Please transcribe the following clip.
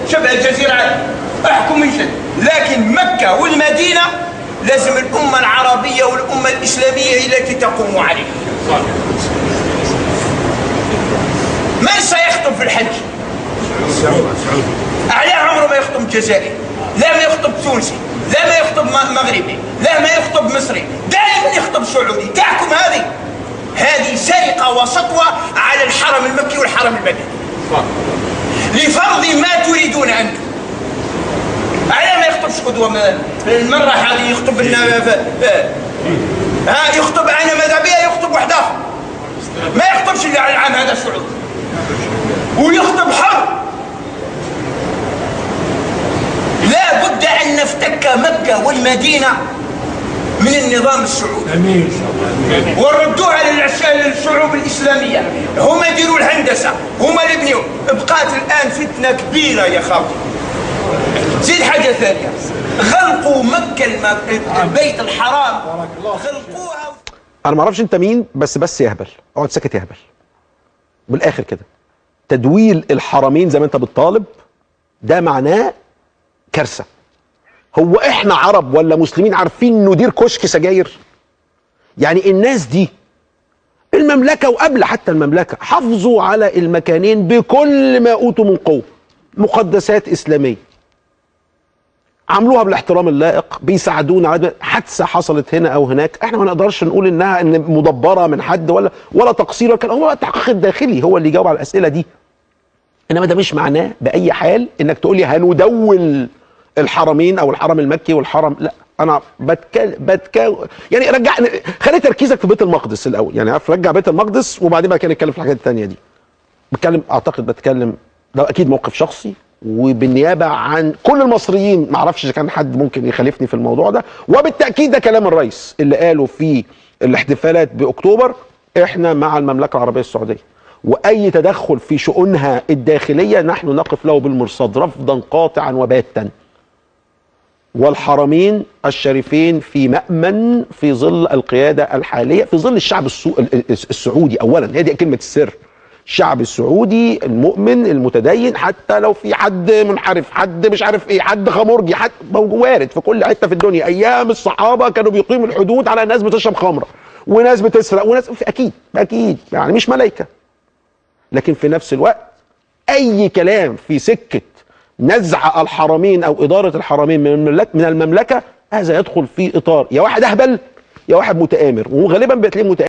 شبه الجزيرة احكم من جد. لكن مكة والمدينة لازم الأمة العربية والأمة الإسلامية هي التي تقوم عليه. من سيخطب في الحج؟ على عمره ما يخطب جزائري، لا ما يخطب تونسي، لا ما يخطب مغربي، لا ما يخطب مصري، دائما يخطب سعودي. تحكم هذه سرقة وسطوة على الحرم المكي والحرم المدني لفرض ما تريدون أنتم. على ما يخطبش قدوة المرة هذه يخطب لنا يخطب أنا ماذا بيا يخطب واحد آخر، ما يخطبش اللي على العام هذا السعودي ويخطب حر. لا بد أن نفتك مكة والمدينة من النظام السعودي وردوها للشعوب الإسلامية. هم يديروا الهندسة، هم اللي يبنيوا. بقات الآن فتنة كبيرة يا خالتي. زيد حاجة ثانية، غلقوا مكة البيت الحرام، غلقوها. أنا ما أعرفش أنت مين، بس يهبل، اقعد ساكت يهبل. بالآخر كده تدويل الحرمين زي ما أنت بتطالب ده معناه كارثة. هو احنا عرب ولا مسلمين عارفين ندير كشك سجاير؟ يعني الناس دي المملكة وقبل حتى المملكة حافظوا على المكانين بكل ما اوتوا من قوة. مقدسات إسلامية عملوها بالاحترام اللائق، بيساعدونا على حادثة حصلت هنا او هناك احنا ما نقدرش نقول انها مدبرة من حد ولا تقصير، كان هو التحقيق الداخلي هو اللي يجاوب على الأسئلة دي. انما ده مش معناه بأي حال انك تقول لي هندول الحرمين او الحرم المكي والحرم. لا، انا بتكلم يعني خلي تركيزك في بيت المقدس الاول، يعني عارف، رجع بيت المقدس وبعدين بقى نتكلم في الحاجات الثانيه دي. بتكلم ده اكيد موقف شخصي وبالنيابه عن كل المصريين، ما اعرفش اذا كان حد ممكن يخالفني في الموضوع ده، وبالتاكيد ده كلام الرئيس اللي قاله في الاحتفالات باكتوبر. احنا مع المملكه العربيه السعوديه واي تدخل في شؤونها الداخليه نحن نقف له بالمرصاد رفضا قاطعا وباتا. والحرمين الشريفين في مأمن في ظل القيادة الحالية، في ظل الشعب السعودي. أولا هي دي كلمة السر، الشعب السعودي المؤمن المتدين، حتى لو في حد منحرف، حد مش عارف ايه، حد خمرجي، حد وارد في كل حتة في الدنيا. أيام الصحابة كانوا بيقيموا الحدود على ناس بتشرب خمرة وناس بتسرق وناس أكيد يعني مش ملايكة. لكن في نفس الوقت أي كلام في سكة نزع الحرمين او اداره الحرمين من المملكه هذا يدخل في اطار يا واحد اهبل يا واحد متآمر، وغالبا بتلاقيه متآمر.